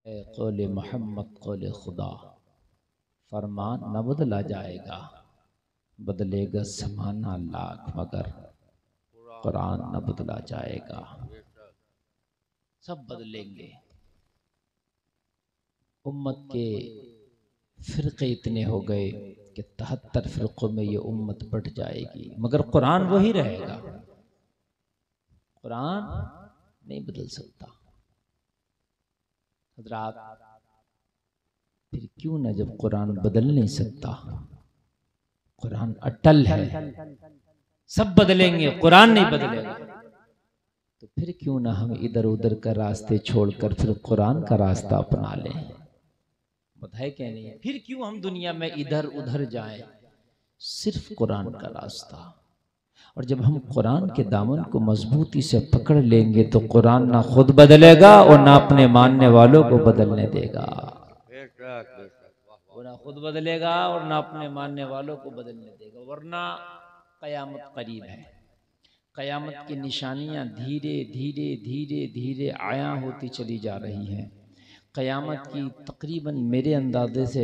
कौले मोहम्मद कौले खुदा, फरमान न बदला जाएगा, बदलेगा ज़माना लाख मगर कुरान न बदला जाएगा। सब बदलेंगे। उम्मत के फिरके इतने हो गए कि 73 फिरकों में ये उम्मत बट जाएगी, मगर कुरान वही रहेगा। कुरान नहीं बदल सकता। हज़रात, फिर क्यों ना, जब कुरान बदल नहीं सकता, कुरान अटल है, सब बदलेंगे, कुरान नहीं बदलेगा, तो फिर क्यों ना हम इधर उधर का रास्ते छोड़कर फिर कुरान का रास्ता अपना लें। बताए क्या नहीं? फिर क्यों हम दुनिया में इधर उधर जाएं, सिर्फ कुरान का रास्ता। और जब हम कुरान के दामन को मजबूती से पकड़ लेंगे तो कुरान ना खुद बदलेगा और ना अपने मानने वालों को बदलने देगा। वो ना खुद बदलेगा और ना अपने मानने वालों को बदलने देगा। वरना कयामत करीब है। कयामत की निशानियां धीरे धीरे धीरे धीरे आया होती चली जा रही हैं। कयामत की तकरीबन मेरे अंदाजे से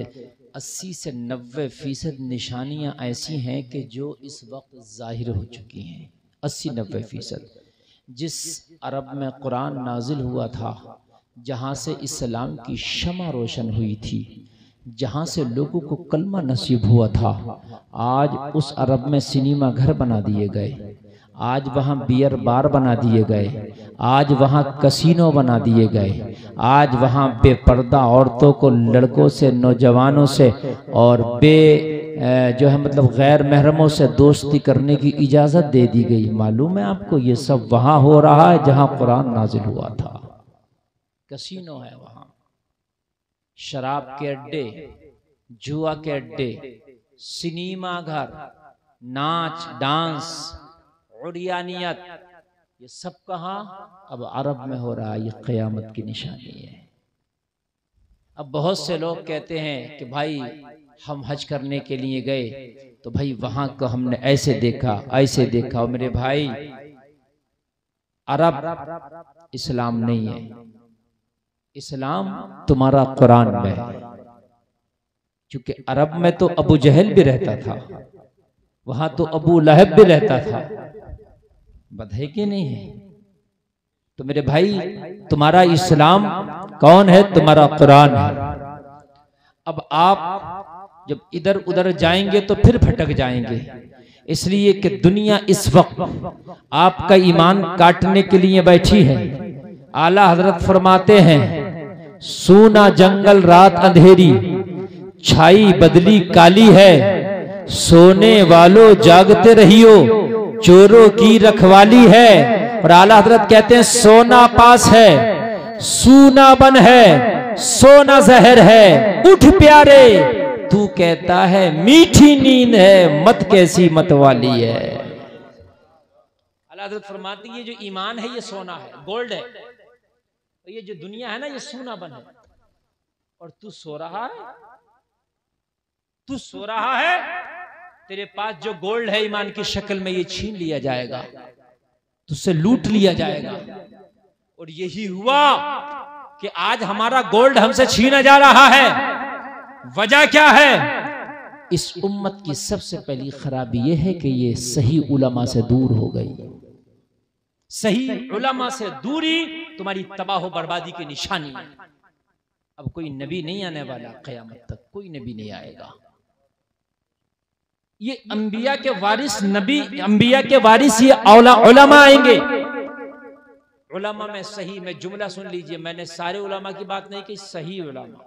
80 से 90% निशानियां ऐसी हैं कि जो इस वक्त जाहिर हो चुकी हैं। 80-90%। जिस अरब में कुरान नाजिल हुआ था, जहाँ से इस्लाम की शमा रोशन हुई थी, जहाँ से लोगों को कलमा नसीब हुआ था, आज उस अरब में सिनेमा घर बना दिए गए, आज वहाँ बियर बार बना दिए गए, आज वहाँ कसीनो बना दिए गए, आज वहाँ बेपर्दा औरतों को लड़कों से, नौजवानों से और जो है मतलब गैर महरमों से दोस्ती करने की इजाज़त दे दी गई। मालूम है आपको, ये सब वहाँ हो रहा है जहाँ कुरान नाजिल हुआ था। कसीनो है वहाँ, शराब के अड्डे, जुआ के अड्डे, सिनेमा घर, नाच डांस, उड़ियानियत, ये सब कहाँ? अब अरब में हो रहा है। ये क़यामत की निशानी है। अब बहुत से लोग कहते हैं कि भाई हम हज करने के लिए गए तो भाई वहां को हमने ऐसे देखा ऐसे देखा। और मेरे भाई, अरब इस्लाम नहीं है, इस्लाम तुम्हारा कुरान में है। क्योंकि अरब में तो अबू जहल भी रहता था, वहां तो अबू लहब भी रहता था। बधाई के नहीं है? तो मेरे भाई, तुम्हारा इस्लाम कौन है? तुम्हारा कुरान है। अब आप जब इधर उधर जाएंगे तो फिर भटक जाएंगे, इसलिए कि दुनिया इस वक्त आपका ईमान काटने के लिए बैठी है। आला हजरत फरमाते हैं, सूना जंगल रात अंधेरी, छाई बदली काली है, सोने वालों जागते रहियो, चोरों की रखवाली है। और आला हजरत कहते हैं, सोना पास है, सूना बन है, सोना जहर है, उठ प्यारे, तू कहता है मीठी नींद है, मत कैसी मत वाली है। आला हजरत फरमाती है, ये जो ईमान है ये सोना है, गोल्ड है, और ये जो दुनिया है ना ये सूना बन है। और तू सो रहा है, तू सो रहा है, तेरे पास जो गोल्ड है ईमान की शक्ल में ये छीन लिया जाएगा, तुझसे लूट लिया जाएगा। और यही हुआ कि आज हमारा गोल्ड हमसे छीना जा रहा है। वजह क्या है? इस उम्मत की सबसे पहली खराबी यह है कि ये सही उलमा से दूर हो गई। सही उलमा से दूरी तुम्हारी तबाह बर्बादी की निशानी है। अब कोई नबी नहीं आने वाला, क़यामत तक कोई नबी नहीं आएगा। ये अंबिया के वारिस नबी, अंबिया के वारिस ये उलमा आएंगे। उलमा में सही में जुमला सुन लीजिए, मैंने सारे उलमा की बात नहीं की, सही उलमा,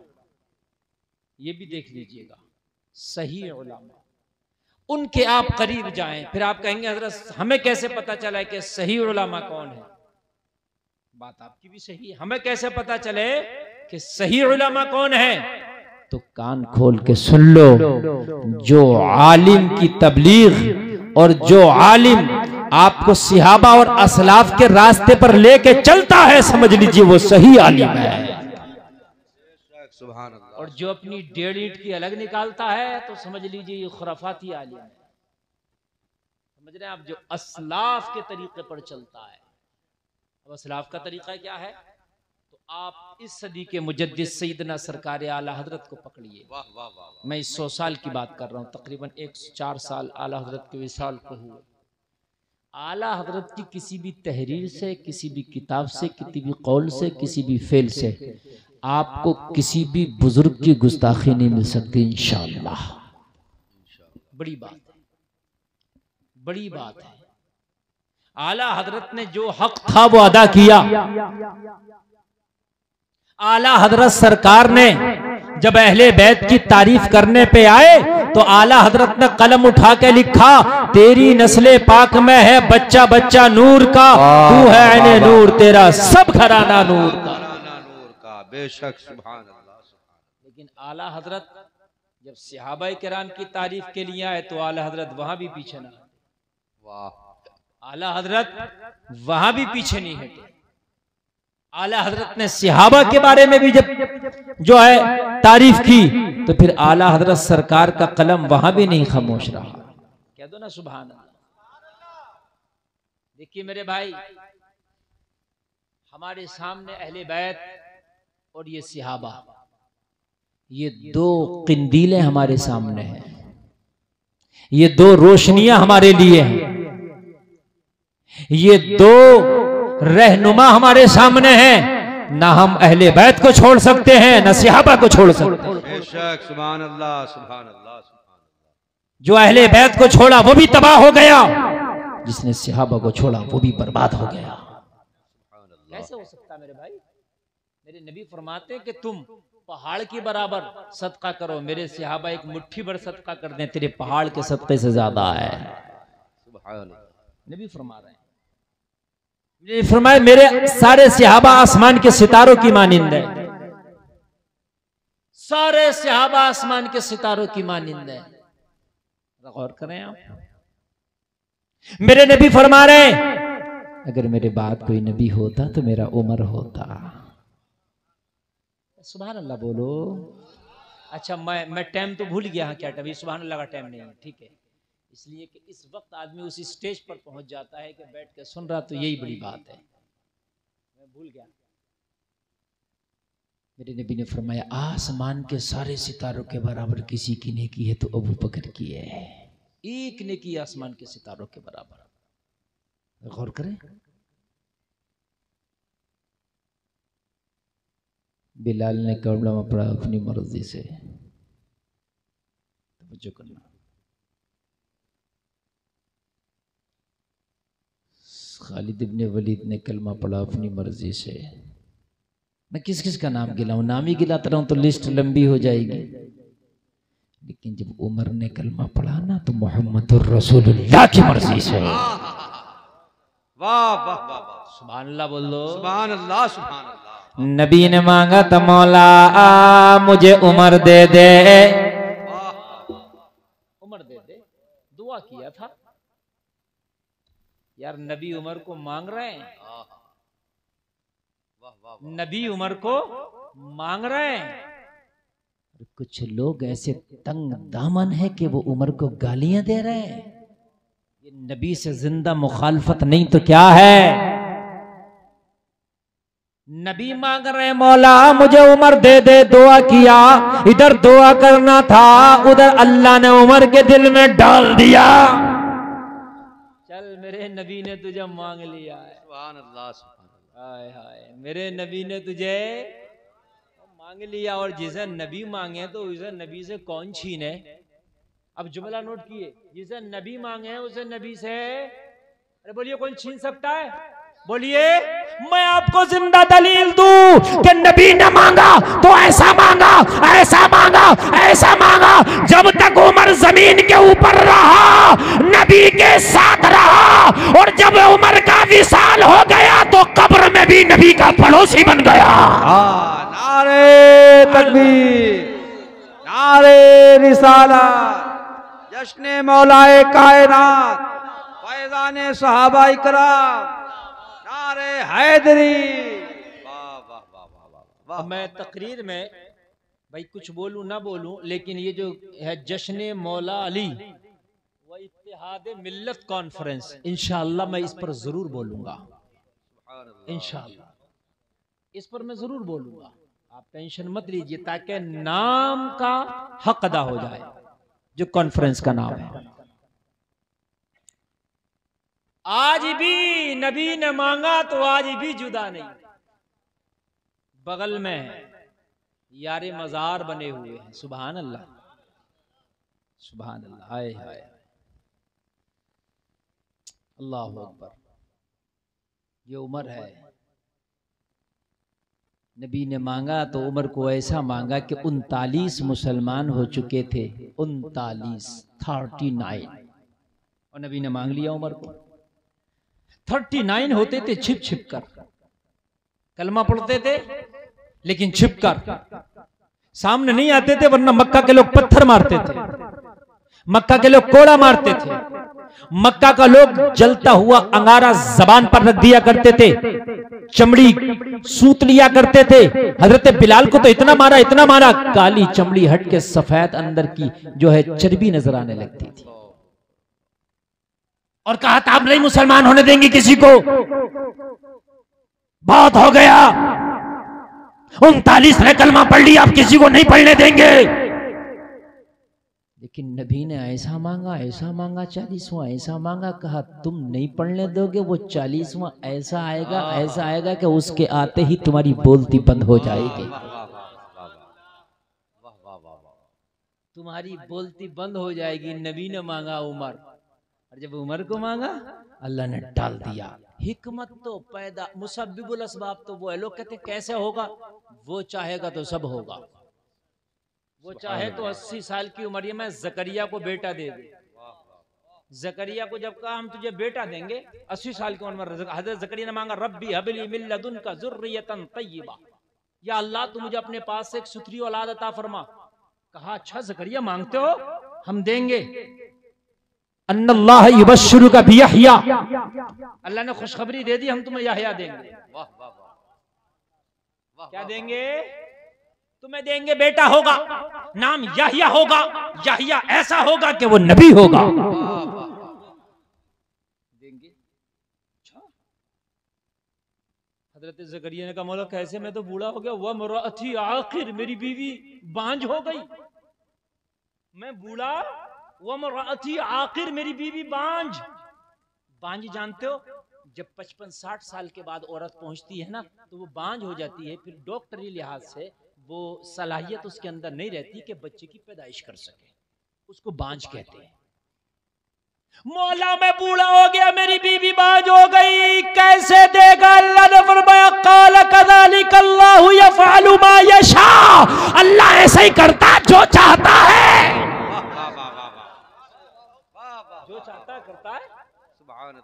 ये भी देख लीजिएगा, सही उलमा, उनके आप करीब जाएं। फिर आप कहेंगे हजरत हमें कैसे पता चला कि सही उलमा कौन है? बात आपकी भी सही है, हमें कैसे पता चले कि सही उलमा कौन है? तो कान खोल के सुन लो, जो आलिम की तबलीग और जो आलिम आपको सिहाबा और असलाफ के रास्ते पर लेके चलता है, समझ लीजिए वो सही आलिम है। और जो अपनी 1.5 ईंट की अलग निकालता है तो समझ लीजिए ये खुराफाती आलिम है। समझ रहे हैं आप? जो असलाफ के तरीके पर चलता है। अब असलाफ का तरीका क्या है? तो आप इस सदी के मुजद्दिद सैयदना सरकार आला हजरत को पकड़िए। मैं इस 100 साल की बात कर रहा हूँ, तकरीबन 104 साल आला हजरत के विसाल को हुए। आला हजरत की किसी भी तहरीर से, किसी भी किताब से, किसी भी कौल से, किसी भी फेल से आपको किसी भी बुजुर्ग की गुस्ताखी नहीं मिल सकती इंशाअल्लाह। बड़ी बात है, बड़ी बात है। आला हजरत ने जो हक था वो अदा किया। आला हजरत सरकार ने जब अहले बैत की तारीफ करने पे आए तो आला हजरत ने कलम उठा के लिखा, तेरी नस्ले पाक में है बच्चा बच्चा नूर का, तू है ऐने नूर, तेरा सब घराना नूर का। बेशक सुभान अल्लाह। लेकिन आला हजरत जब सहाबाए किराम की तारीफ के लिए आए तो आला हजरत वहां भी पीछे ना, वाह, आला हजरत वहां भी पीछे नहीं हटे। आला हजरत ने सहाबा के बारे में भी जब जो है तारीफ की तो फिर आला हजरत सरकार का कलम वहां भी नहीं खामोश रहा। कह दो ना सुभान अल्लाह। देखिए मेरे भाई, हमारे सामने अहले बैत और ये सहाबा, ये दो किंदीलें हमारे सामने हैं, ये दो रोशनियां हमारे लिए हैं, ये दो रहनुमा हमारे सामने हैं। ना हम अहले बैत को छोड़ सकते हैं, ना सहाबा को छोड़ सकते हैं। बेशक सुभान अल्लाह, सुभान अल्लाह, सुभान अल्लाह। जो अहले बैत को छोड़ा वो भी तबाह हो गया, जिसने सहाबा को छोड़ा वो भी बर्बाद हो गया। कैसे हो सकता मेरे भाई? मेरे नबी फरमाते हैं कि तुम पहाड़ के बराबर सदका करो, मेरे सहाबा एक मुट्ठी भर सदका कर दें, तेरे पहाड़ के सदके से ज्यादा है। नबी फरमा रहे हैं, फरमाए मेरे सारे सहाबा आसमान के सितारों की मानिंद है, सारे सहाबा आसमान के सितारों की मानिंद है। गौर करें आप, मेरे नबी फरमा रहे अगर मेरे बाद कोई नबी होता तो मेरा उमर होता। सुभान अल्लाह बोलो। अच्छा मैं टाइम तो भूल गया, क्या टाइम? सुभान अल्लाह का टाइम नहीं है, ठीक है, इसलिए कि इस वक्त आदमी उस स्टेज पर पहुंच जाता है कि बैठ के सुन रहा, तो यही बड़ी बात है। मैं भूल गया। मेरे नबी ने फरमाया आसमान के सारे सितारों के बराबर किसी की नेकी है तो अबू बकर की है। एक नेकी आसमान के सितारों के बराबर। गौर करें, बिलाल ने कलमा पढ़ा अपनी मर्जी से, तवज्जो करना। खालिद इब्ने वलीद ने कलमा पढ़ा अपनी मर्जी से। मैं किस किस का नाम गिलाऊं? नाम ही गिलाता रहूं तो लिस्ट लंबी हो जाएगी। लेकिन जब उमर ने कलमा पढ़ा ना तो मोहम्मदुर रसूलुल्लाह की मर्जी से। वाह वाह वाह, सुभान अल्लाह बोल दो। सुभान अल्लाह, सुभान अल्लाह। नबी ने मांगा तो मौला मुझे उमर दे दे, उमर दे दे, दुआ किया था। यार नबी उमर को मांग रहे हैं, नबी उमर को मांग रहे हैं। कुछ लोग ऐसे तंग दामन है कि वो उमर को गालियां दे रहे हैं। ये नबी से जिंदा मुखालफत नहीं तो क्या है? नबी मांग रहे मौला मुझे उमर दे दे, दुआ किया, इधर दुआ करना था उधर अल्लाह ने उमर के दिल में डाल दिया। चल मेरे नबी ने तुझे मांग लिया है। सुभान अल्लाह, सुभान अल्लाह। हाय हाय, मेरे नबी ने तुझे मांग लिया, और जिसे नबी मांगे तो उसे नबी से कौन छीने? अब जुमला नोट किए, जिसे नबी मांगे उसे नबी से, अरे बोलिए कौन छीन सकता है? बोलिए। मैं आपको जिंदा दलील दूं कि नबी ने मांगा तो ऐसा मांगा, ऐसा मांगा, ऐसा मांगा, जब तक उमर जमीन के ऊपर रहा नबी के साथ रहा, और जब उमर का विसाल हो गया तो कब्र में भी नबी का पड़ोसी बन गया। नारे तकबीर, नारे रिसालत, जश्न मौलाए कायनात, फैज़ाने सहाबा इकराम, नारे हैदरी। वाह वाह वाह वाह वाह। मैं तकरीर में भाई कुछ बोलूं ना बोलूं, लेकिन ये जो है जश्न मौला अली व इत्तेहाद मिल्लत कॉन्फ्रेंस, इंशाअल्लाह मैं इस पर जरूर बोलूंगा इंशाअल्लाह। इस पर मैं जरूर बोलूंगा, आप टेंशन मत लीजिए, ताकि नाम का हक अदा हो जाए, जो कॉन्फ्रेंस का नाम है। आज भी नबी ने मांगा तो आज भी जुदा नहीं, बगल में यारे मजार बने हुए हैं। सुभान अल्लाह, सुभान अल्लाह, हाय हाय, अल्लाह अकबर। ये उमर है, नबी ने मांगा तो उमर को ऐसा मांगा कि 39 मुसलमान हो चुके थे, 39 और नबी ने मांग लिया उमर को। 39 होते थे छिप छिप कर, कलमा पढ़ते थे लेकिन छिप कर, सामने नहीं आते थे, वरना मक्का के लोग पत्थर मारते थे, मक्का के लोग कोड़ा मारते थे, मक्का का लोग जलता हुआ अंगारा जबान पर रख दिया करते थे, चमड़ी सूत लिया करते थे। हजरत बिलाल को तो इतना मारा, काली चमड़ी हट के सफेद अंदर की जो है चर्बी नजर आने लगती थी। और कहा था, आप नहीं मुसलमान होने देंगे किसी को, बहुत हो गया, 39 ने कलमा पढ़ लिया, आप किसी को नहीं पढ़ने देंगे। लेकिन नबी ने ऐसा मांगा 40वां ऐसा मांगा, कहा तुम नहीं पढ़ने दोगे, वो 40वां ऐसा आएगा कि उसके आते ही तुम्हारी बोलती बंद हो जाएगी, तुम्हारी बोलती बंद हो जाएगी। नबी ने मांगा उमर, और जब उमर को मांगा अल्लाह ने डाल दिया। हिकमत तो पैदा, मुसब्बिबुल असबाब तो वो है। लोग कहते कैसे होगा, वो चाहेगा तो सब होगा। वो चाहे तो 80 साल की उम्र में जकरिया को बेटा दे दे। जकरिया को जब कहा हम तुझे बेटा देंगे, 80 साल की उम्र में हजरत जकरिया ने मांगा, रब्बी हबली मिन लदुनका ज़ुर्रियतन तय्यिबा, या अल्लाह तू मुझे अपने पास से एक सुथरी औलाद अता फरमा। कहा अच्छा जकरिया मांगते हो, हम देंगे। अन्नल्लाह युबश्शिरुका बियहया, अल्लाह ने खुशखबरी दे दी, हम तुम्हें यहया देंगे। क्या देंगे? तुम्हें देंगे, बेटा होगा, नाम यहया होगा, यहया ऐसा होगा कि वो नबी होगा। देंगे। अच्छा, हजरत जकरिया ने कहा मौला कैसे, मैं तो बूढ़ा हो गया, वह मराथी आखिर, मेरी बीवी बांझ हो गई, मैं बूढ़ा, वह मराथी आखिर, मेरी बीवी बांझ। बांझ जानते हो, जब 55-60 साल के बाद औरत पहुंचती है ना, तो वो बांझ हो जाती है, फिर डॉक्टरी लिहाज से वो सलाहियत उसके अंदर नहीं रहती कि बच्चे की पैदाइश कर सके, उसको बांझ कहते हैं। मौला मैं बूढ़ा हो गया, मेरी बीवी बांझ हो गई, कैसे देगा? अल्लाह ने फरमाया काल कज़ालिकल्लाहु यफ़अलु मा यशा, अल्लाह ऐसे ही करता जो चाहता है, जो चाहता है करता है।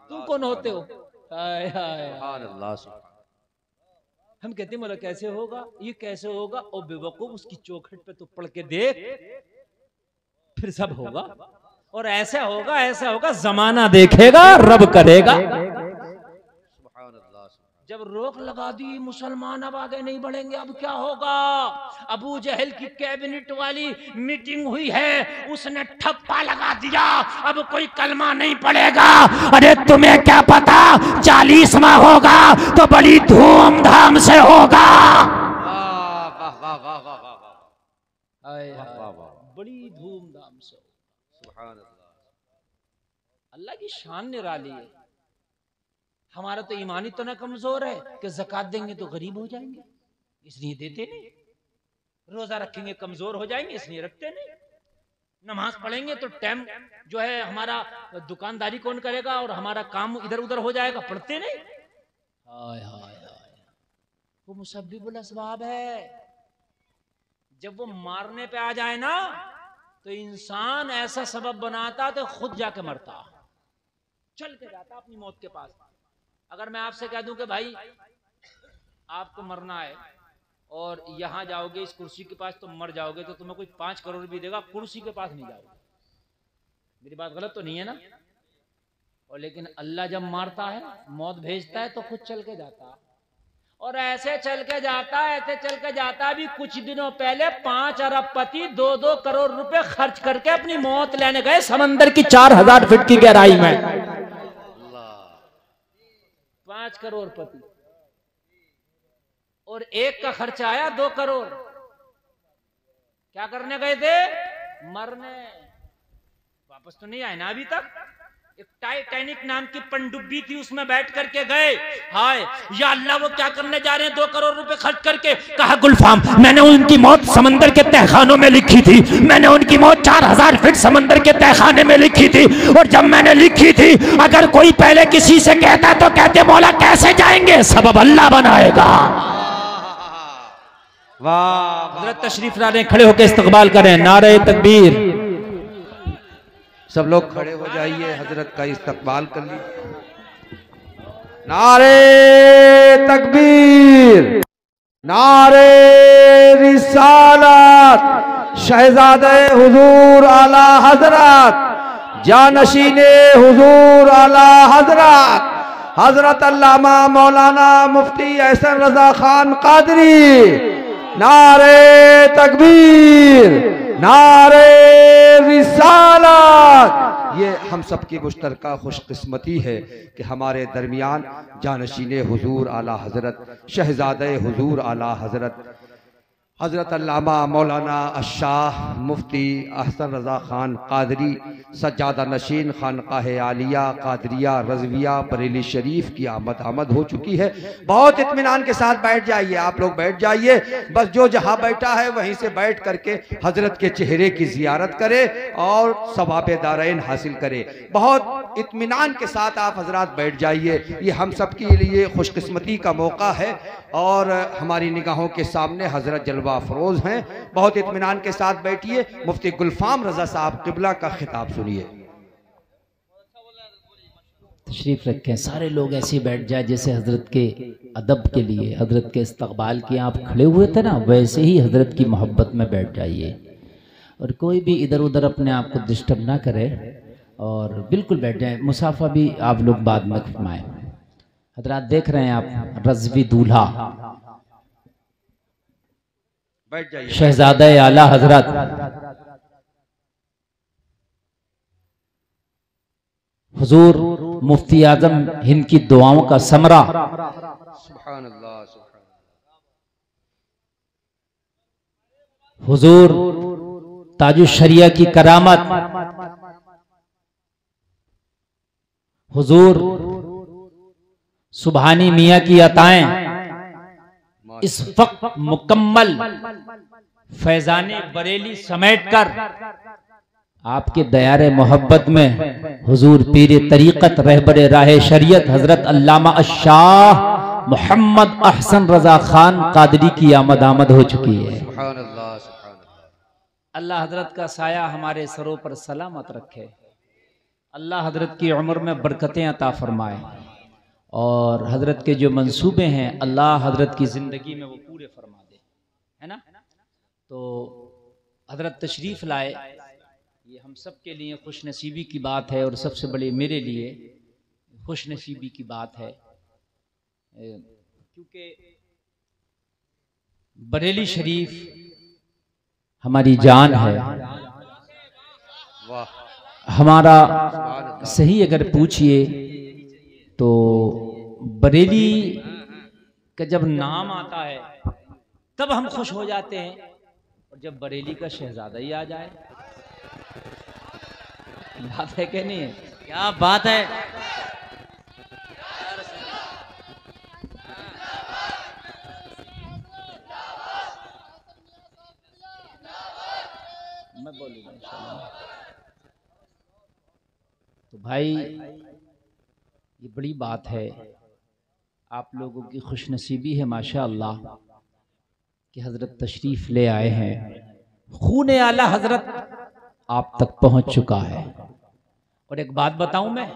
तुम कौन होते हो? हाय हाय, हम कहते हैं मौला कैसे होगा, ये कैसे होगा? ओ बेवकूफ, उसकी चौखट पे तो पढ़ के देख, फिर सब होगा। और ऐसा होगा, ऐसा होगा, जमाना देखेगा, रब करेगा। जब रोक लगा दी, मुसलमान अब आगे नहीं बढ़ेंगे, अब क्या होगा? अबू जहल की कैबिनेट वाली मीटिंग हुई है, उसने ठप्पा लगा दिया, अब कोई कलमा नहीं पड़ेगा। अरे तुम्हें क्या पता, 40वां होगा तो बड़ी धूमधाम से होगा, बड़ी धूमधाम से। अल्लाह की शान निराली है। हमारा तो ईमान इतना कमजोर है कि ज़कात देंगे तो गरीब हो जाएंगे, इसलिए देते नहीं। रोजा रखेंगे कमजोर हो जाएंगे, इसलिए रखते नहीं। नमाज पढ़ेंगे तो टाइम जो है हमारा दुकानदारी कौन करेगा और हमारा काम इधर उधर हो जाएगा, पढ़ते नहीं। हाय हाय हाय, वो मुसब्बिबुल असबाब है। जब वो मारने पे आ जाए ना, तो इंसान ऐसा सबब बनाता तो खुद जाके मरता, चल के जाता अपनी मौत के पास। अगर मैं आपसे कह दूं कि भाई आपको मरना है और यहां जाओगे इस कुर्सी के पास, तुम मर जाओगे, तो तुम्हें कोई 5 करोड़ भी देगा, कुर्सी के पास नहीं जाओगे। मेरी बात गलत तो नहीं है ना? और लेकिन अल्लाह जब मारता है, मौत भेजता है, तो खुद चल के जाता है। और ऐसे चल के जाता है, ऐसे चल के जाता है। भी कुछ दिनों पहले 5 अरबपति 2-2 करोड़ रुपए खर्च करके अपनी मौत लेने गए समंदर की 4000 फीट की गहराई में। 5 करोड़पति और एक का खर्चा आया 2 करोड़। क्या करने गए थे? मरने। वापस तो नहीं आए ना अभी तक। एक टाइटैनिक नाम की पनडुब्बी थी, उसमें बैठ करके गए। हाय या अल्लाह, वो क्या करने जा रहे हैं 2 करोड़ रुपए खर्च करके? कहा गुलफाम, मैंने उनकी मौत समंदर के तहखानों में लिखी थी। मैंने उनकी मौत 4000 फीट समंदर के तहखाने में लिखी थी। और जब मैंने लिखी थी, अगर कोई पहले किसी से कहता तो कहते मौला कैसे जाएंगे, सबब अल्लाह बनाएगा। वाह, हजरत तशरीफ लाने, खड़े होकर इस्तकबाल करें। नारे तकबीर। सब लोग खड़े हो जाइए, हजरत का इस्तकबाल कर लीजिए। नारे तकबीर, नारे रिसालत, शहजादे हुजूर आला हजरत, जानशीने हुजूर आला हजरत, हजरत अल्लामा मौलाना मुफ्ती एहसन रजा खान कादरी। नारे तकबीर, नारे रिसालत। ये हम सब की मुश्तरका खुशकिस्मती है कि हमारे दरमियान जानशीने हुजूर आला हजरत, शहजादे हुजूर आला हजरत, हजरत अल्लामा मौलाना अशाह मुफ्ती एहसन रजा खान कादरी, सज्जादा नशीन खानकाह आलिया कादरिया रजविया बरेली शरीफ की आमद हो चुकी है। बहुत इत्मीनान के साथ बैठ जाइए, आप लोग बैठ जाइए। बस जो जहाँ बैठा है वहीं से बैठ करके हजरत के चेहरे की जियारत करे और सवाब दारैन हासिल करे। बहुत इत्मीनान के साथ आप हजरात बैठ जाइए। ये हम सब के लिए खुशकिस्मती का मौका है और हमारी निगाहों के सामने हजरत जलवा अफरोज हैं। बहुत इत्मीनान के साथ बैठिए। मुफ्ती गुलफाम रजा साहब किबला का खिताब सुनिए। तशरीफ रखें। सारे लोग ऐसे बैठ जाए जैसे हजरत के अदब के लिए, हजरत के इस्तकबाल के आप खड़े हुए थे ना, वैसे ही हजरत की मोहब्बत में बैठ जाइए। और कोई भी इधर उधर अपने आप को डिस्टर्ब ना करे और बिल्कुल बैठ जाए। मुसाफा भी आप लोग बाद में फरमाएं। हजरात देख रहे हैं आप, रज़वी दूल्हा बैठ जाइए। शहजादा आला हजरत हुजूर मुफ्ती आजम हिंद की दुआओं का समरा, सुभान अल्लाह, हुजूर ताजु शरिया की करामत, हुजूर सुभानी मियाँ की अताएं इस वक्त मुकम्मल फैजाने बरेली समेटकर आपके दयारे मोहब्बत में हुजूर पीरे तरीक़त रहबरे राहे शरीयत हजरत अल्लामा अशाह मोहम्मद अहसन रजा खान कादरी की आमद हो चुकी है। सुभान अल्लाह, सुभान अल्लाह। अल्लाह हजरत का साया हमारे सरों पर सलामत रखे। अल्लाह हजरत की उम्र में बरकतें अता फरमाए और हजरत के जो मंसूबे हैं अल्लाह हजरत की ज़िंदगी में वो पूरे फरमा दे, है ना। तो हजरत तशरीफ़ लाए, ये हम सब के लिए खुश नसीबी की बात है और सबसे बड़ी मेरे लिए खुश नसीबी की बात है, क्योंकि बरेली शरीफ हमारी जान है। वाह, हमारा सही अगर पूछिए तो बरेली का जब नाम आता है तब हम खुश हो जाते हैं, और जब बरेली का शहजादा ही आ जाए, बात है कि नहीं है? क्या बात है। मैं बोलूँगा इंशाअल्लाह। तो भाई ये बड़ी बात है, आप लोगों की खुशनसीबी है माशाअल्लाह कि हजरत तशरीफ ले आए हैं। खून आला हजरत आप तक पहुंच चुका है। और एक बात बताऊं मैं,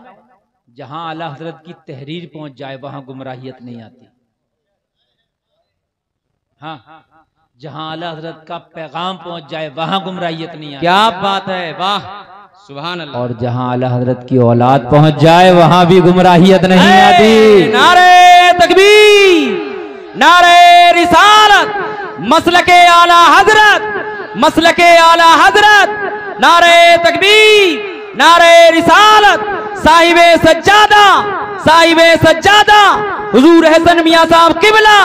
जहां आला हजरत की तहरीर पहुंच जाए वहां गुमराहियत नहीं आती। हाँ, जहां आला हजरत का पैगाम पहुंच जाए वहां गुमराहियत नहीं आती। क्या बात है, वाह, सुभान अल्लाह। और जहां आला हजरत की औलाद पहुंच जाए वहां भी गुमराहियत नहीं आती। नारे तकबीर, नारे रिसालत, मसलके आला हजरत, मसलके आला हजरत, नारे तकबीर, नारे रिसालत, साहिबे सज्जादा हुजूर हसन मियां साहब किबला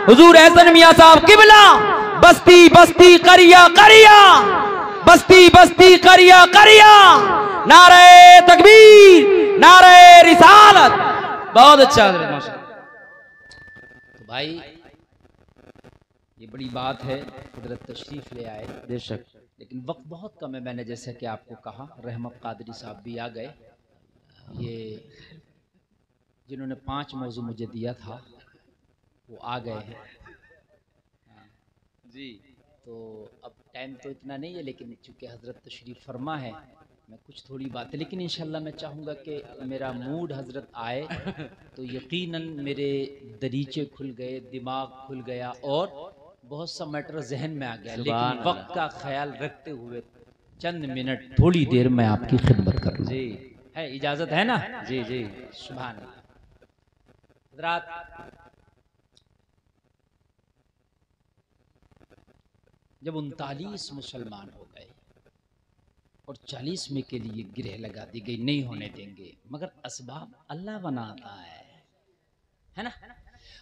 हुजूर एहसन मियां साहब किबला, बस्ती बस्ती करिया करिया, बस्ती बस्ती करिया करिया, नारे तकबीर, नारे रिसालत। बहुत अच्छा तो भाई ये बड़ी बात है, कुदरत तशरीफ ले आए बेशक, लेकिन वक्त बहुत कम है। मैंने जैसे कि आपको कहा, रहमत कादरी साहब भी आ गए। ये जिन्होंने 5 मौजू मुझे दिया था वो आ गए हैं जी। तो अब टाइम तो इतना नहीं है, लेकिन चूँकि हज़रत तशरीफ़ फरमा है, मैं कुछ थोड़ी बात है, लेकिन इंशाल्लाह मैं चाहूँगा कि मेरा मूड हज़रत आए तो यकीनन मेरे दरीचे खुल गए, दिमाग खुल गया और बहुत सा मैटर जहन में आ गया। लेकिन वक्त का ख्याल रखते हुए चंद मिनट थोड़ी देर में आपकी खिदमत करूँ जी, है इजाज़त है ना? जी जी, सुभान अल्लाह। हज़रात, जब 39 मुसलमान हो गए और 40वें के लिए गिरह लगा दी गई, नहीं होने देंगे, मगर असबाब अल्लाह बनाता है ना?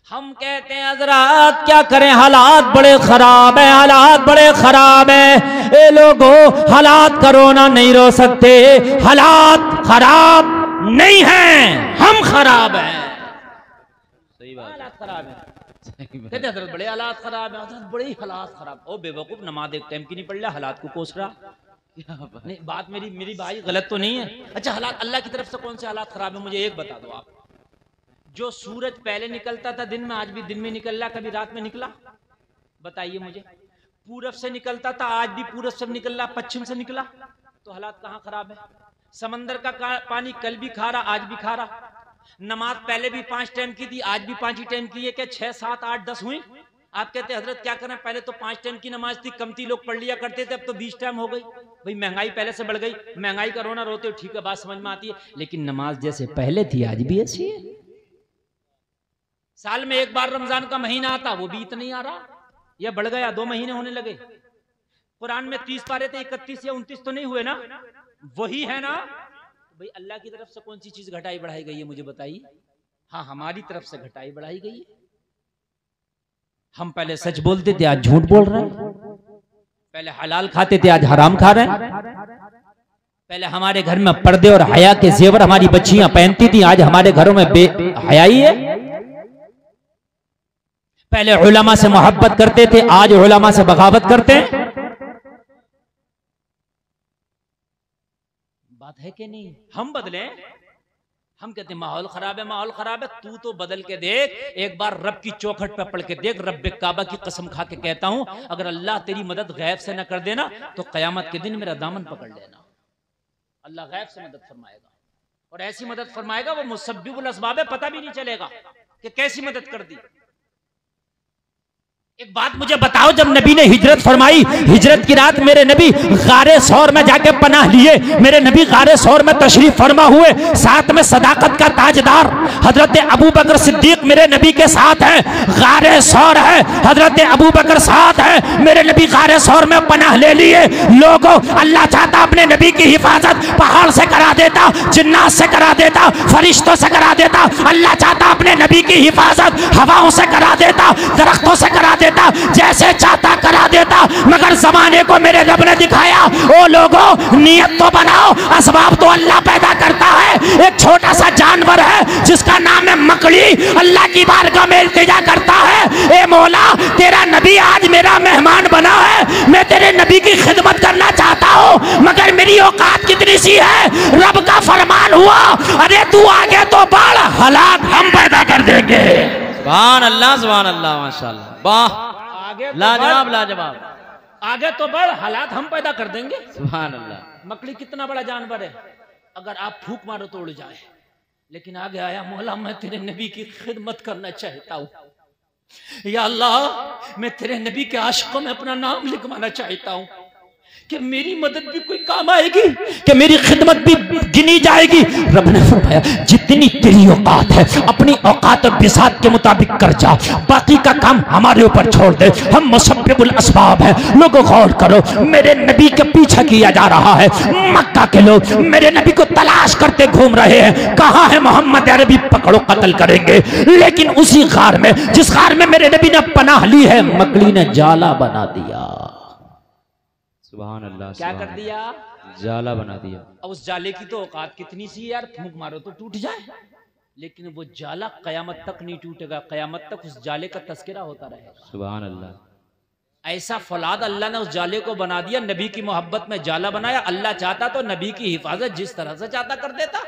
हम कहते हैं हज़रात क्या करें, हालात बड़े खराब हैं, हालात बड़े खराब हैं। ए लोगों, हालात कोरोना नहीं रो सकते, हालात खराब नहीं हैं, हम खराब हैं। सही बात, हालात खराब हैं। कहते हज़रत बड़े हालात खराब हैं, हज़रत बड़े ही हालात खराब। ओ बेवकूफ, नमाज एक टाइम की नहीं पढ़ रहा, हालात को कोस रहा। नहीं, बात मेरी भाई गलत तो नहीं है? अच्छा, हालात अल्लाह की तरफ से कौन से हालात खराब है, मुझे एक बता दो आप। जो सूरज पहले निकलता था दिन में, आज भी दिन में निकल रहा, कभी रात में निकला? बताइए मुझे। पूरब से निकलता था, आज भी पूरब से निकल रहा, पश्चिम से निकला, तो हालात कहाँ खराब है? समंदर का पानी कल भी खा रहा, आज भी खा रहा। नमाज पहले भी 5 टाइम की थी, आज भी 5 ही टाइम की है, क्या 6, 7, 8, 10 हुई? आप कहते हजरत क्या करें, पहले तो 5 टाइम की नमाज थी, कमती लोग पढ़ लिया करते थे, अब तो 20 टाइम हो गई। भाई महंगाई पहले से बढ़ गई, महंगाई का रोना रोते हो, ठीक है, बात समझ में आती है, लेकिन नमाज जैसे पहले थी आज भी ऐसी है। साल में एक बार रमजान का महीना आता, वो भी इतना ही आ रहा, या बढ़ गया, 2 महीने होने लगे। कुरान में 30 पारे थे, 31 या 29 तो नहीं हुए ना? वही है ना? भाई अल्लाह की तरफ से कौन सी चीज घटाई बढ़ाई गई है, मुझे बताइए। हाँ, हमारी तरफ से घटाई बढ़ाई गई है। हम पहले सच बोलते थे, आज झूठ बोल रहे हैं। पहले हलाल खाते थे, आज हराम खा रहे हैं। पहले हमारे घर में पर्दे और हया के जेवर हमारी बच्चियां पहनती थी, आज हमारे घरों में बेहयाई है। पहले उलमा से मोहब्बत करते थे, आज उलमा से बगावत करते हैं। बात है कि नहीं? हम बदले, हम कहते माहौल खराब है, माहौल खराब है, तू तो बदल के देख, एक बार रब की चौखट पर पढ़ के देख। रब्बे काबा की कसम खा के कहता हूं, अगर अल्लाह तेरी मदद गैब से न कर देना तो कयामत के दिन मेरा दामन पकड़ लेना। अल्लाह गैब से मदद फरमाएगा, और ऐसी मदद फरमाएगा वो मुसब्बिबुल असबाब है, पता भी नहीं चलेगा कि कैसी मदद कर दी। एक बात मुझे बताओ, जब नबी ने हिजरत फरमाई, हिजरत की रात मेरे नबी गारे सौर में जाके पनाह लिए, मेरे नबी गारे सौर में तशरीफ फरमा हुए, साथ में सदाकत का ताजदार हजरत अबू बकर सिद्दीक मेरे नबी के साथ है। गारे सौर है, हजरत अबू बकर साथ है, मेरे नबी गारे सौर में पनाह ले लिए। लोगों, अल्लाह चाहता अपने नबी की हिफाजत पहाड़ से करा देता, जिन्नात से करा देता, फरिश्तों से करा देता। अल्लाह चाहता अपने नबी की हिफाजत हवाओं से करा देता, दरख्तों से करा देता, जैसे चाहता करा देता, मगर जमाने को मेरे रब ने दिखाया, ओ लोगों नियत तो बनाओ, असबाब तो अल्लाह पैदा करता है। एक छोटा सा जानवर है जिसका नाम है मकड़ी, अल्लाह की बारगाह में इल्तिजा करता है, ए मौला तेरा नबी आज मेरा मेहमान बना है, मैं तेरे नबी की खिदमत करना चाहता हूँ, मगर मेरी औकात कितनी सी है। रब का फरमान हुआ, अरे तू आगे तो बढ़, हालात हम पैदा कर देंगे। सुभान अल्लाह, सुभान अल्लाह, माशाअल्लाह, वाह, आगे तो लाजवाब, लाजवाब, आगे तो बढ़, हालात हम पैदा कर देंगे। सुभान अल्लाह। मकड़ी कितना बड़ा जानवर है, अगर आप फूंक मारो तो उड़ जाए, लेकिन आगे आया, मौला मैं तेरे नबी की खिदमत करना चाहता हूँ, या अल्लाह मैं तेरे नबी के आशिकों में अपना नाम लिखवाना चाहता हूँ, कि मेरी मदद भी कोई काम आएगी, कि मेरी खिदमत भी गिनी जाएगी। रब ने फरमाया जितनी तेरी औकात है अपनी औकात और बिसात के मुताबिक कर जा, बाकी का काम हमारे ऊपर छोड़ दे, हम मुसब्बिबुल असबाब है। लोगों गौर करो, मेरे नबी के पीछा किया जा रहा है, मक्का के लोग मेरे नबी को तलाश करते घूम रहे हैं, कहां है मोहम्मद अरबी, पकड़ो कत्ल करेंगे। लेकिन उसी गार में जिस गार में मेरे नबी ने पनाह ली है, मकड़ी ने जाला बना दिया। सुभान अल्लाह। क्या कर दिया? जाला बना दिया। अब उस जाले की तो औकात कितनी सी यार, फूंक मारो तो टूट जाए, लेकिन वो जाला कयामत तक नहीं टूटेगा, कयामत तक उस जाले का तस्करा होता रहेगा। सुभान अल्लाह। ऐसा फौलाद अल्लाह ने उस जाले को बना दिया, नबी की मोहब्बत में जाला बनाया। अल्लाह चाहता तो नबी की हिफाजत जिस तरह से चाहता कर देता,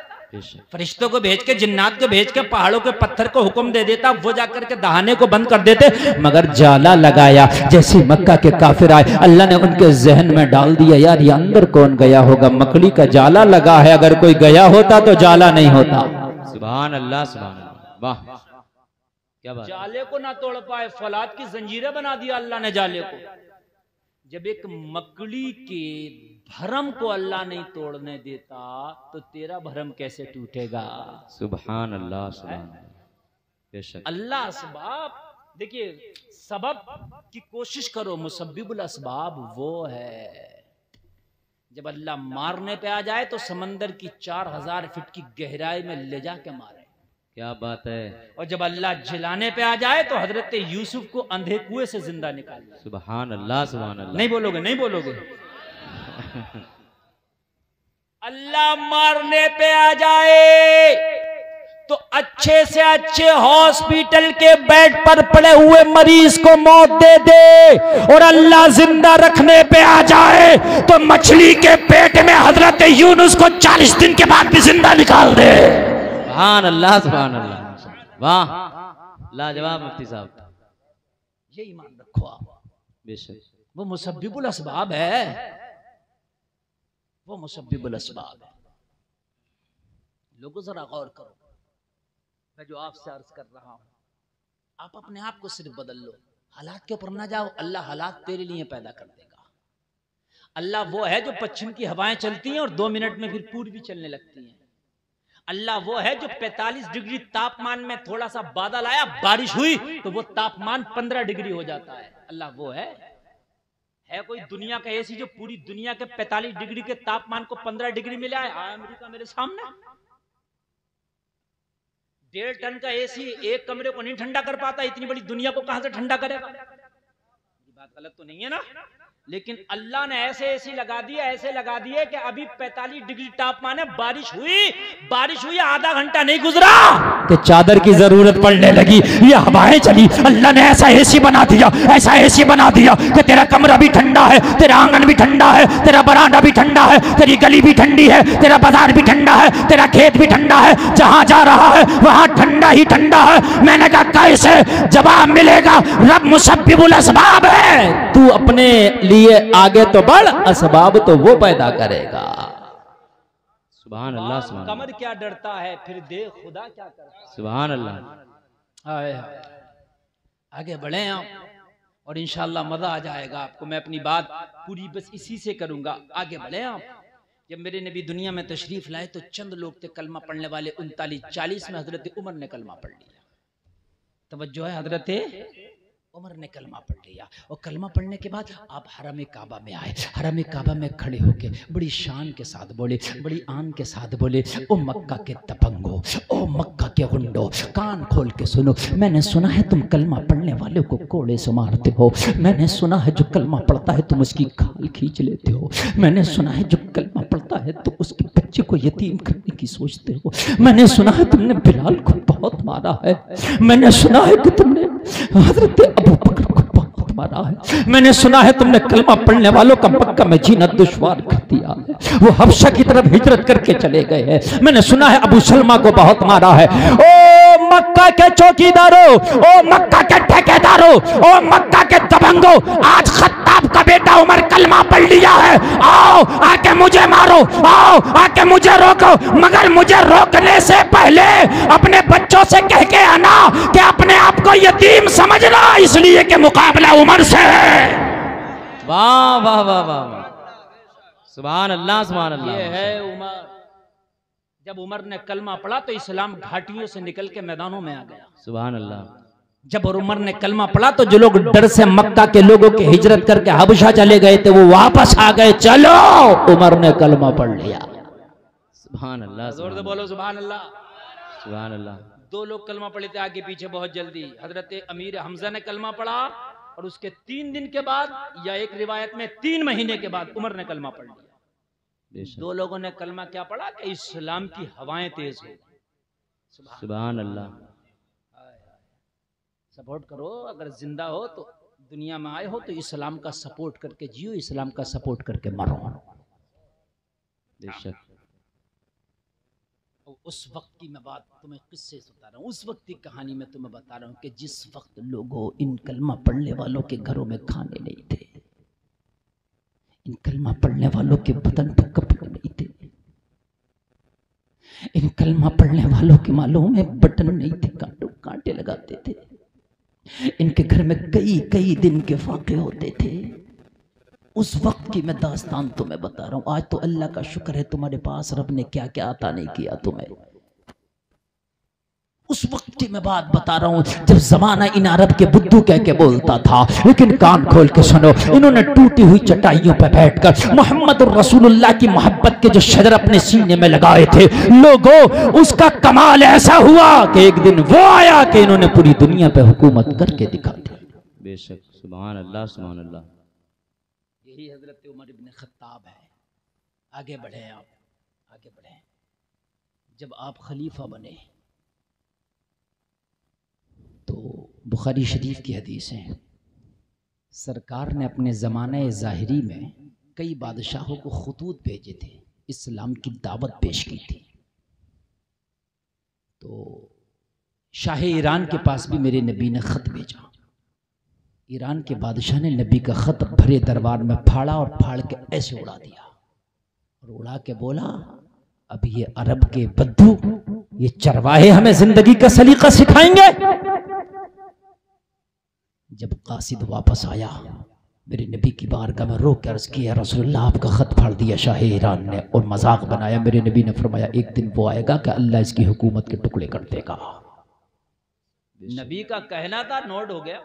फरिश्तों को भेज के, जिन्नात को भेज के, पहाड़ों के पत्थर को हुक्म दे देता, वो जाकर के दहाने को बंद कर देते, मगर जाला लगाया। जैसे मक्का के काफिर आए, अल्लाह ने उनके जहन में डाल दिया, यार ये अंदर कौन गया होगा, मकड़ी का जाला लगा है, अगर कोई गया होता तो जाला नहीं होता। सुभान अल्लाह, सुभान अल्लाह, वाह क्या बात। जाले को ना तोड़ पाए, फौलाद की जंजीरें बना दिया अल्लाह ने जाले को। जब एक मकड़ी के भरम को अल्लाह नहीं तोड़ने देता तो तेरा भरम कैसे टूटेगा। सुभान अल्लाह, सुभान बेशक। अल्लाह असबाब, देखिए सबब की कोशिश करो, मुसब्बिबुल असबाब वो है। जब अल्लाह मारने पे आ जाए तो समंदर की 4000 फीट की गहराई में ले जाके मारे, क्या बात है। और जब अल्लाह जिलाने पे आ जाए तो हजरत यूसुफ को अंधे कुएं से जिंदा निकाल। सुभान अल्लाह, सुभान अल्लाह। नहीं बोलोगे, नहीं बोलोगे। अल्लाह मारने पे आ जाए तो अच्छे से अच्छे हॉस्पिटल के बेड पर पड़े हुए मरीज को मौत दे दे, और अल्लाह जिंदा रखने पे आ जाए तो मछली के पेट में हजरत यूनुस को 40 दिन के बाद भी जिंदा निकाल दे। सुभान अल्लाह, सुभान अल्लाह, वाह लाजवाब मुफ्ती साहब। ये ईमान रखो आप, बेशक वो मुसब्बिबुल असबाब है, वो मुसब्बिबुल असबाब है। लोगों जरा गौर करो, मैं जो आपसे अर्ज कर रहा हूं, आप अपने आप को सिर्फ बदल लो, हालात के ऊपर ना जाओ, अल्लाह हालात तेरे लिए पैदा कर देगा। अल्लाह वो है जो पश्चिम की हवाएं चलती हैं और 2 मिनट में फिर पूर्वी चलने लगती हैं। अल्लाह वो है जो 45 डिग्री तापमान में थोड़ा सा बादल आया, बारिश हुई तो वो तापमान 15 डिग्री हो जाता है। अल्लाह वो है कोई दुनिया का एसी जो पूरी दुनिया के 45 डिग्री के तापमान को 15 डिग्री में लाए? अमेरिका मेरे सामने 1.5 टन का एसी एक कमरे को नहीं ठंडा कर पाता, इतनी बड़ी दुनिया को कहां से ठंडा करेगा? ये बात गलत तो नहीं है ना? लेकिन अल्लाह ने ऐसे एसी लगा दिए, ऐसे लगा दिए कि अभी 45 डिग्री तापमान है, बारिश हुई आधा घंटा नहीं गुजरा कि चादर की जरूरत पड़ने लगी, ये हवाएं चली। अल्लाह ने ऐसा एसी बना दिया, ऐसा एसी बना दिया कि तेरा कमरा भी ठंडा है, तेरा आंगन भी ठंडा है, तेरा बरांडा भी ठंडा है, तेरी गली भी ठंडी है, तेरा बाजार भी ठंडा है, तेरा खेत भी ठंडा है, जहां जा रहा है वहां ठंडा ही ठंडा है। मैंने कहा कैसे? जवाब मिलेगा, रब मुसब्बिबुल असबाब है, तू अपने लिए आगे तो बढ़, असबाब तो वो पैदा करेगा। सुभान अल्लाह, सुभान कमर क्या डरता है, फिर देख खुदा क्या करता है। सुभान अल्लाह। आगे बढ़े आप और इंशाअल्लाह मजा आ जाएगा आपको। मैं अपनी बात पूरी बस इसी से करूंगा, आगे बढ़े आप। जब मेरे नबी दुनिया में तशरीफ लाए तो चंद लोग थे कलमा पढ़ने वाले, 39-40 में हजरत उमर ने कलमा पढ़ लिया। तवज्जो है, हजरत उमर ने कलमा पढ़ लिया, और कलमा पढ़ने के बाद आप हरम काबा में आए। हरम काबा में खड़े होके बड़ी शान के साथ बोले, बड़ी आन के साथ बोले, ओ मक्का के दबंगो, ओ मक्का के गुंडो, कान खोल के सुनो। मैंने सुना है तुम कलमा पढ़ने वाले को कोड़े से मारते हो, मैंने सुना है जो कलमा पढ़ता है तुम उसकी खाल खींच लेते हो, मैंने सुना है जो कलमा पढ़ता है तो उसके बच्चे को यतीम करने की सोचते हो, मैंने सुना है तुमने बिलाल को बहुत मारा है, मैंने सुना है कि तुमने हजरत अबू बकर को बहुत मारा है, मैंने सुना है तुमने कलमा पढ़ने वालों का मक्का में जीना दुश्वार कर दिया है, वो हबशा की तरफ हिजरत करके चले गए हैं, मैंने सुना है अबू सलमा को बहुत मारा है। ओ मक्का के चौकीदारों, ओ मक्का के ठेकेदारों, ओ मक्का के दबंगों, आज खत्ताब का बेटा उमर कलमा पढ़ लिया है, आओ आके मुझे मारो, आओ आके मुझे रोको, मगर मुझे रोकने से पहले अपने बच्चों से कह के आना कि अपने आप को यतीम समझना, इसलिए कि मुकाबला उमर से है। वाह वाह वाह वाह, सुभान अल्लाह, सुभान अल्लाह। ये है उमर। जब उमर ने कलमा पढ़ा तो इस्लाम घाटियों से निकल के मैदानों में आ गया। सुभान अल्लाह। जब उमर ने कलमा पढ़ा तो जो लोग डर से मक्का के लोगों के हिजरत करके हबशा चले गए थे वो वापस आ गए। चलो, उमर ने कलमा पढ़ लिया। सुभान अल्लाह, जोर से बोलो सुभान अल्लाह। सुभान अल्लाह। दो लोग कलमा पढ़े थे आगे पीछे बहुत जल्दी। हजरत अमीर हमजा ने कलमा पढ़ा और उसके 3 दिन के बाद या एक रिवायत में 3 महीने के बाद उमर ने कलमा पढ़ लिया। दो लोगों ने कलमा क्या पढ़ा कि इस्लाम की हवाएं तेज हो। सुभान अल्लाह। सपोर्ट करो, अगर जिंदा हो तो दुनिया में आए हो तो इस्लाम का सपोर्ट करके जियो, इस्लाम का सपोर्ट करके मरो। बेशक। उस वक्त की मैं बात तुम्हें किससे बता रहा हूँ, उस वक्त की कहानी में तुम्हें बता रहा हूँ कि जिस वक्त लोगों इन कलमा पढ़ने वालों के घरों में खाने नहीं थे, इन कलमा पढ़ने वालों के बदन पर कपड़े नहीं थे, इन कलमा पढ़ने वालों के मालों में बटन नहीं थे, कांटे लगाते थे। इनके घर में कई कई दिन के फाके होते थे। उस वक्त की मैं दास्तान तुम्हें बता रहा हूं। आज तो अल्लाह का शुक्र है तुम्हारे पास रब ने क्या क्या अता नहीं किया तुम्हें। उस वक्त की मैं बात बता रहा हूं जब जमाना इन अरब के बुद्धू कह के बोलता था, लेकिन कान खोल के सुनो, इन्होंने टूटी हुई चटाइयों पर बैठकर मोहम्मद रसूलुल्लाह की मोहब्बत के जो शजर अपने सीने में लगाए थे। लोगों, उसका कमाल ऐसा हुआ कि एक दिन वो आया कि इन्होंने पूरी दुनिया पे हुकूमत करके दिखा दी। बेशक। सुभान अल्लाह, सुभान अल्लाह। यही हजरत उमर इब्न खत्ताब है। आगे बढ़े आप, आगे बढ़े। जब आप खलीफा बने तो बुखारी शरीफ की हदीस है, सरकार ने अपने ज़माने ज़ाहिरी में कई बादशाहों को खतूत भेजे थे, इस्लाम की दावत पेश की थी। तो शाह ईरान के पास भी मेरे नबी ने ख़त भेजा। ईरान के बादशाह ने नबी का ख़त भरे दरबार में फाड़ा और फाड़ के ऐसे उड़ा दिया और उड़ा के बोला, अब ये अरब के बद्दू, ये चरवाहे हमें जिंदगी का सलीका सिखाएंगे। जब कासिद वापस आया, मेरे नबी की बारगाह में रो के अर्ज किया, रसूलुल्लाह आपका खत फाड़ दिया शाह ईरान ने और मजाक बनाया। मेरे नबी ने फरमाया, एक दिन वो आएगा कि अल्लाह इसकी हुकूमत के टुकड़े कर देगा। नबी का कहना था, नोट हो गया।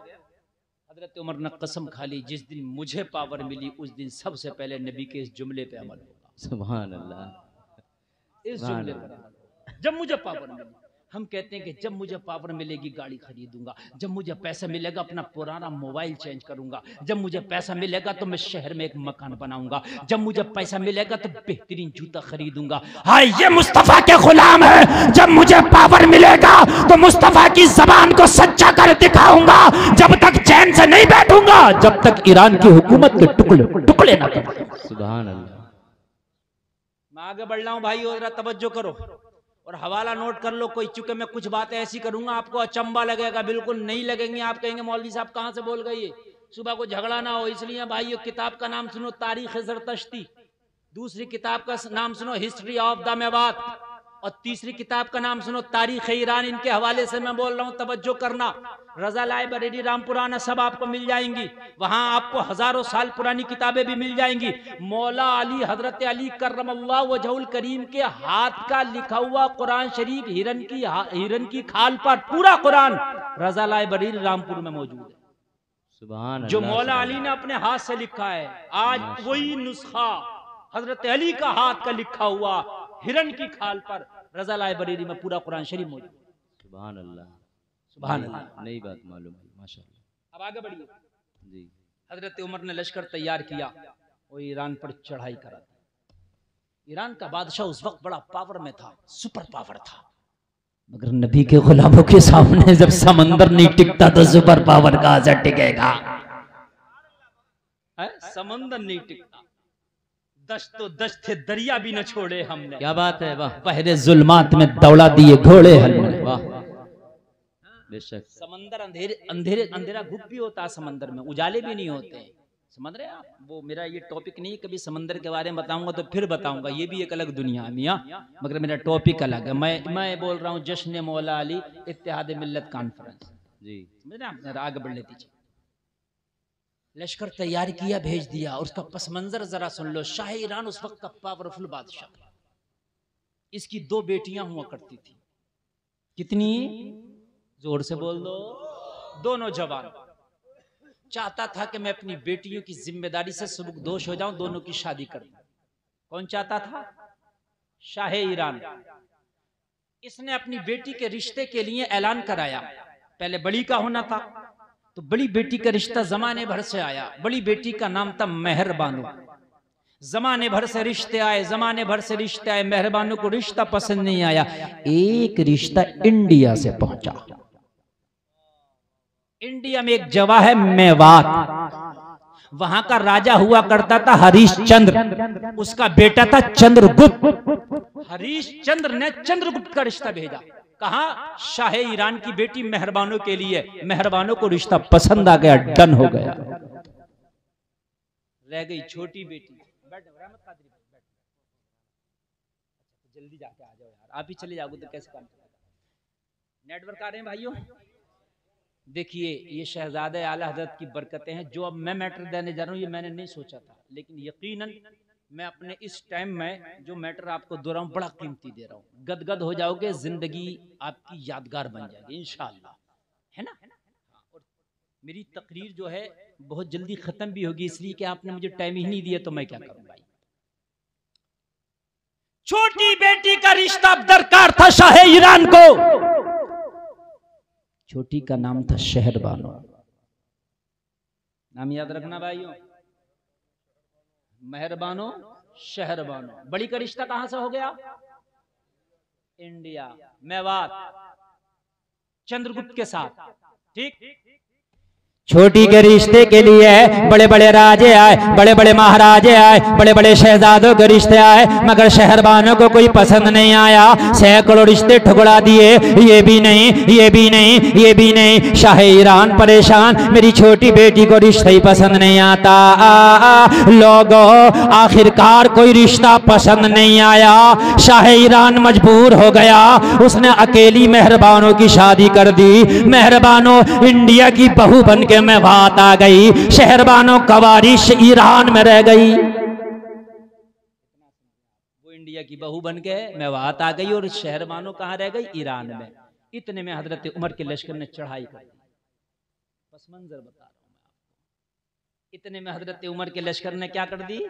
हजरत उमर ने कसम खा ली, जिस दिन मुझे पावर मिली उस दिन सबसे पहले नबी के इस जुमले पे अमल होगा। सुभान अल्लाह। इस जुमले पर जब मुझे पावर मिली, हम कहते हैं कि जब मुझे पावर मिलेगी गाड़ी खरीदूंगा, जब मुझे पैसा मिलेगा अपना पुराना मोबाइल चेंज करूंगा, जब मुझे पैसा मिलेगा तो मैं शहर में एक मकान बनाऊंगा, जब मुझे पैसा मिलेगा तो बेहतरीन जूता खरीदूंगा। हाय, ये मुस्तफा के गुलाम है। जब मुझे पावर मिलेगा तो मुस्तफा की जबान को सच्चा कर दिखाऊंगा। जब तक चैन से नहीं बैठूंगा जब तक ईरान की हुकूमत के टुकड़े टुकड़े ना कर। सुभान अल्लाह। मैं आगे बढ़ रहा हूं भाई, जरा तवज्जो करो और हवाला नोट कर लो। कोई चूंकि मैं कुछ बातें ऐसी करूंगा आपको अचंबा लगेगा, बिल्कुल नहीं लगेंगे। आप कहेंगे मौलवी साहब कहां से बोल गए, सुबह को झगड़ा ना हो। इसलिए भाई किताब का नाम सुनो, तारीख ज़रतश्ती। दूसरी किताब का नाम सुनो, हिस्ट्री ऑफ द मेवात। और तीसरी किताब का नाम सुनो, तारीख ईरान। इनके हवाले से मैं बोल रहा हूं, तवज्जो करना। रजा लाइब्रेरी रामपुराना सब आपको मिल जाएंगी। वहां आपको हजारों साल पुरानी किताबें भी मिल जाएंगी। मौला अली, हजरत अली करमल्लाहु वजहुल करीम के हाथ का लिखा हुआ कुरान शरीफ हिरन की खाल पर, पूरा कुरान रजा लाइब्रेरी रामपुर में मौजूद है। सुभान जो अल्लाह, मौला अली ने अपने हाथ से लिखा है, आज वही नुस्खा हजरत अली का हाथ का लिखा हुआ हिरन की खाल पर रजा लाइब्रेरी में पूरा कुरान शरीफ मौजूद। सुभान अल्लाह, सुभान अल्लाह। नई बात मालूम है, माशाअल्लाह। अब आगे बढ़िए जी। हजरत उमर ने लश्कर तैयार किया और ईरान पर चढ़ाई करा। ईरान का बादशाह उस वक्त बड़ा पावर में था, सुपर पावर था, मगर नबी के गुलामों के सामने जब समंदर नहीं टिकता तो सुपर पावर कहां से टिकेगा। समंदर नहीं टिकता, दश्त तो दश्त थे, दरिया भी न छोड़े हमने। क्या बात है, वाह। पहले जुल्मात में दौड़ा दिए घोड़े हमने, वाह। बेशक। समंदर अंधेरा गुप भी होता है, समंदर में उजाले भी नहीं होते। समझ रहे आप? वो मेरा ये टॉपिक नहीं, कभी समंदर के बारे में बताऊंगा तो फिर बताऊंगा, ये भी एक अलग दुनिया है मियां, मगर मेरा टॉपिक अलग है। मैं बोल रहा हूँ जश्न मौला अली इत्तेहाद मिल्लत कॉन्फ्रेंस। जी। समझ रहे आप? आगे बढ़ने दीजिए। लश्कर तैयार किया, भेज दिया। और उसका पस मंजर जरा सुन लो। शाह ईरान उस वक्त का पावरफुल बादशाह, इसकी 2 बेटियां हुआ करती थी। कितनी? जोर से बोल दो। दोनों जवान। चाहता था कि मैं अपनी बेटियों की जिम्मेदारी से सुबुकदोश हो जाऊं, दोनों की शादी कर दूं। कौन चाहता था? शाह ईरान। इसने अपनी बेटी के रिश्ते के लिए ऐलान कराया। पहले बड़ी का होना था, तो बड़ी बेटी का रिश्ता जमाने भर से आया। बड़ी बेटी का नाम था मेहरबानो। जमाने भर से रिश्ते आए, जमाने भर से रिश्ते आए। मेहरबानो को रिश्ता पसंद नहीं आया। एक रिश्ता इंडिया से पहुंचा। इंडिया में एक जगह है मेवात, वहां का राजा हुआ करता था हरीश चंद्र, उसका बेटा था चंद्रगुप्त। हरीश चंद्र ने चंद्रगुप्त का रिश्ता भेजा। कहा? शाह ईरान की बेटी मेहरबानो के लिए। मेहरबानो को रिश्ता पसंद आ गया, डन हो गया। रह गई छोटी बेटी। जल्दी जाके आ जाओ यार, आप ही चले जाओगे तो कैसे काम चलेगा। नेटवर्क आ रहे हैं भाइयों। देखिए, ये शहजादे आला हजरत की बरकतें हैं। जो अब मैं मैटर देने जा रहा हूँ, ये मैंने नहीं सोचा था, लेकिन यकीनन मैं अपने इस टाइम में जो मैटर आपको दे रहा हूँ बड़ा कीमती दे रहा हूँ। गदगद हो जाओगे, जिंदगी आपकी यादगार बन जाएगी इंशाअल्लाह, है ना। और मेरी तकरीर जो है बहुत जल्दी खत्म भी होगी, इसलिए कि आपने मुझे टाइम ही नहीं दिया, तो मैं क्या करूँ भाई। छोटी बेटी का रिश्ता दरकार था शाह ईरान को। छोटी का नाम था शहरबानो। नाम याद रखना भाइयों, मेहरबानो, शहरबानो। बड़ी का रिश्ता कहां से हो गया? इंडिया, मेवात, चंद्रगुप्त के साथ। ठीक। छोटी के रिश्ते के लिए बड़े बड़े राजे आए, बड़े बड़े महाराजे आए, बड़े बड़े शहजादों के रिश्ते आए, मगर शहरबानों को कोई पसंद नहीं आया। सैकड़ों रिश्ते ठुकरा दिए। ये भी नहीं, ये भी नहीं, ये भी नहीं। शाह ईरान परेशान, मेरी छोटी बेटी को रिश्ता ही पसंद नहीं आता। लोगों, आखिरकार कोई रिश्ता पसंद नहीं आया। शाह ईरान मजबूर हो गया, उसने अकेली मेहरबानों की शादी कर दी। मेहरबानों इंडिया की बहू बन के मेवात आ गई। शहरबानो कवारिश ईरान में रह गई। वो इंडिया की बहू बन के मेवात आ गई और शहरबानो कहां रह गई? ईरान में। इतने में हजरत उमर के लश्कर ने चढ़ाई कर दी। बस मंजर बता रहा हूं मैं आपको। इतने में हजरत उमर के लश्कर ने क्या कर दी?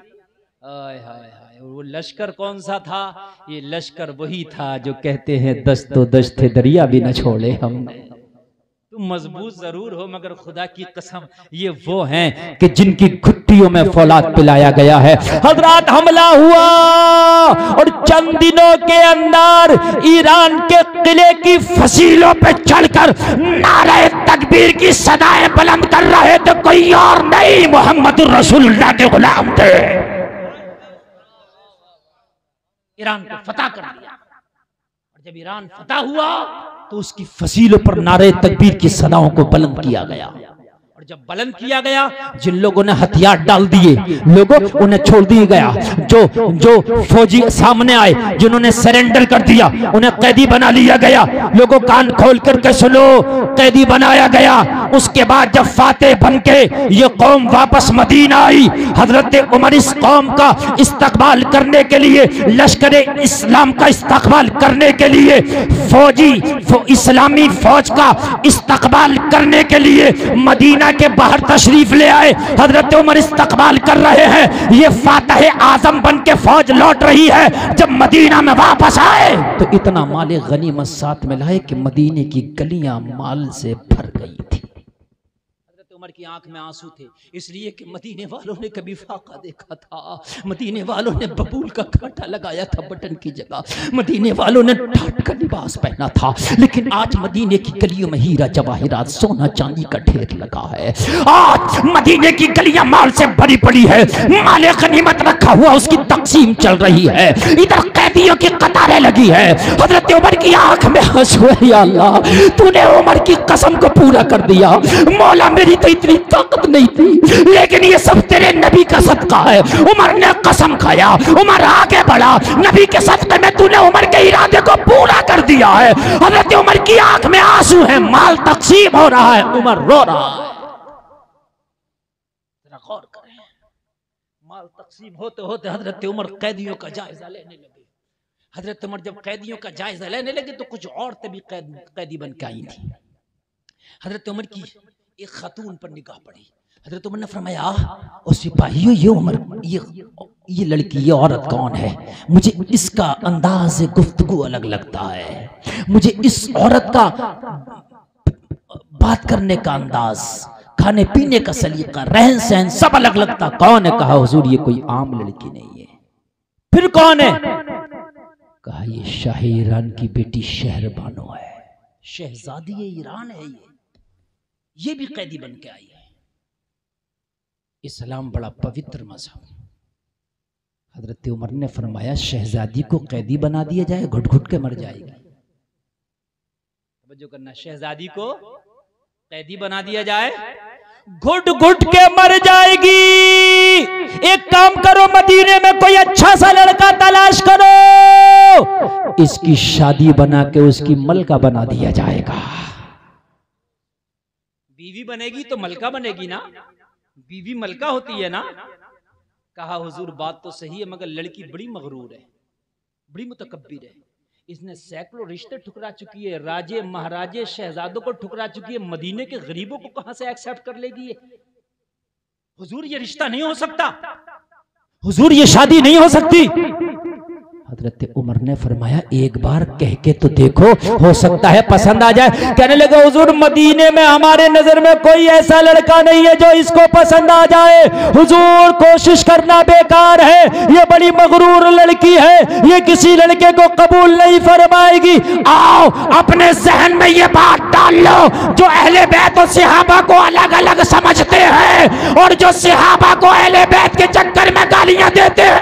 हाय हाय हाय। वो लश्कर कौन सा था? ये लश्कर वही था जो कहते हैं दस्तो दस्त दरिया भी न छोड़े हमने। तुम मजबूत जरूर हो, मगर खुदा की कसम ये वो हैं कि जिनकी घुट्टियों में फौलाद पिलाया गया है। हजरत हमला हुआ और चंद दिनों के अंदर ईरान के किले की फसीलों पे चढ़कर नारे तकबीर की सदाएं बुलंद कर रहे थे। कोई और नहीं, मोहम्मद रसूलुल्लाह के गुलाम थे। ईरान को फतह कर दिया। और जब ईरान फतह हुआ तो उसकी फसीलों पर नारे तकबीर की सदाओं को बुलंद किया गया। और जब बुलंद किया गया, जिन लोगों ने हथियार डाल दिए, लोगों उन्हें छोड़ दिया गया। जो फौजी सामने आए, जिन्होंने सरेंडर कर दिया, उन्हें कैदी बना लिया गया। लोगों कान खोल करके सुनो, कैदी बनाया गया। उसके बाद जब फातेह बन के ये कौम वापस मदीना आई, हजरत उमर इस कौम का इस्तकबाल करने के लिए, लश्कर इस्लाम का इस्तकबाल करने के लिए, इस्लामी फौज का इस्तकबाल करने के लिए मदीना के बाहर तशरीफ ले आए। हजरत उमर इस्तकबाल कर रहे हैं। ये फातह आजम बन के फौज लौट रही है। जब मदीना में वापस आए तो इतना माल गनीमत साथ में लाए कि मदीने की गलियां माल से भर गई थी। उमर की आंख में आंसू थे, इसलिए कि मदीने वालों ने कभी फाका देखा था। मदीने वालों ने बबूल का कांटा लगाया था बटन की जगह। मदीने वालों ने ठाट का लिबास पहना था। लेकिन आज मदीने की गलियों में हीरा जवाहिरात सोना चांदी का ढेर लगा है। आज मदीने की गलियां माल से भरी पड़ी है। माल गनीमत रखा हुआ, उसकी तकसीम चल रही है। इधर कैदियों की कतारें लगी है। हजरत उमर की आंख में आंसू है। या अल्लाह, तूने उमर की कसम को पूरा कर दिया। मौला, मेरी तो इतनी ताकत नहीं थी, लेकिन ये सब तेरे नबी का सदका है। उमर ने कसम खाया, उमर आगे बढ़ा, नबी के सदके में तूने उमर के इरादे को पूरा कर दिया है। हजरत उमर की आंख में आंसू है, माल तकसीम हो रहा है, उमर रो रहा है। माल तकसीम होते होते हजरत उमर कैदियों का जायजा लेने लगे। हजरत उमर जब कैदियों का जायजा लेने लगे तो कुछ औरतें भी कैदी बन के आई थी। हजरत उमर की एक खातून पर निगाह पड़ी। हजरत उमर ने फरमाया, ओ सिपाहियों, ये उमर, ये लड़की, ये औरत कौन है? मुझे इसका अंदाज गुफ्तगू अलग लगता है, मुझे इस औरत का बात करने का अंदाज, खाने पीने का सलीका, रहन सहन सब अलग लगता। कौन है? कहा हुजूर ये कोई आम लड़की नहीं है। फिर कौन है? कहा ये शाह ईरान की बेटी शहरबानो है, शहजादी ईरान है ये भी कैदी बन के आई है। इस्लाम बड़ा पवित्र मजहब। हजरत उमर ने फरमाया शहजादी को कैदी बना दिया जाए, घुट घुट के मर जाएगी। तवज्जो करना, शहजादी को कैदी बना दिया जाए, घुट घुट के मर जाएगी। एक काम करो, मदीने में कोई अच्छा सा लड़का तलाश करो, इसकी शादी बना के उसकी मलका बना दिया जाएगा। बीवी बनेगी तो मलका बनेगी ना, बीवी मलका होती है ना। कहा हुजूर बात तो सही है, मगर लड़की बड़ी मगरूर है, बड़ी मुतकब्बिर है, इसने सैकड़ों रिश्ते ठुकरा चुकी है, राजे महाराजे शहजादों को ठुकरा चुकी है, मदीने के गरीबों को कहां से एक्सेप्ट कर लेगी ये? हुजूर ये रिश्ता नहीं हो सकता, हुजूर ये शादी नहीं हो सकती। हजरत उमर ने फरमाया एक बार कह के तो देखो, हो सकता है पसंद आ जाए। कहने लगे हुजूर मदीने में हमारे नजर में कोई ऐसा लड़का नहीं है जो इसको पसंद आ जाए। हुजूर कोशिश करना बेकार है, ये बड़ी मगरूर लड़की है, ये किसी लड़के को कबूल नहीं फरमाएगी। आओ अपने जहन में ये बात डाल लो, जो अहले बैत और सहाबा को अलग अलग समझते हैं और जो सहाबा को अहले बैत के चक्कर में गालियां देते हैं,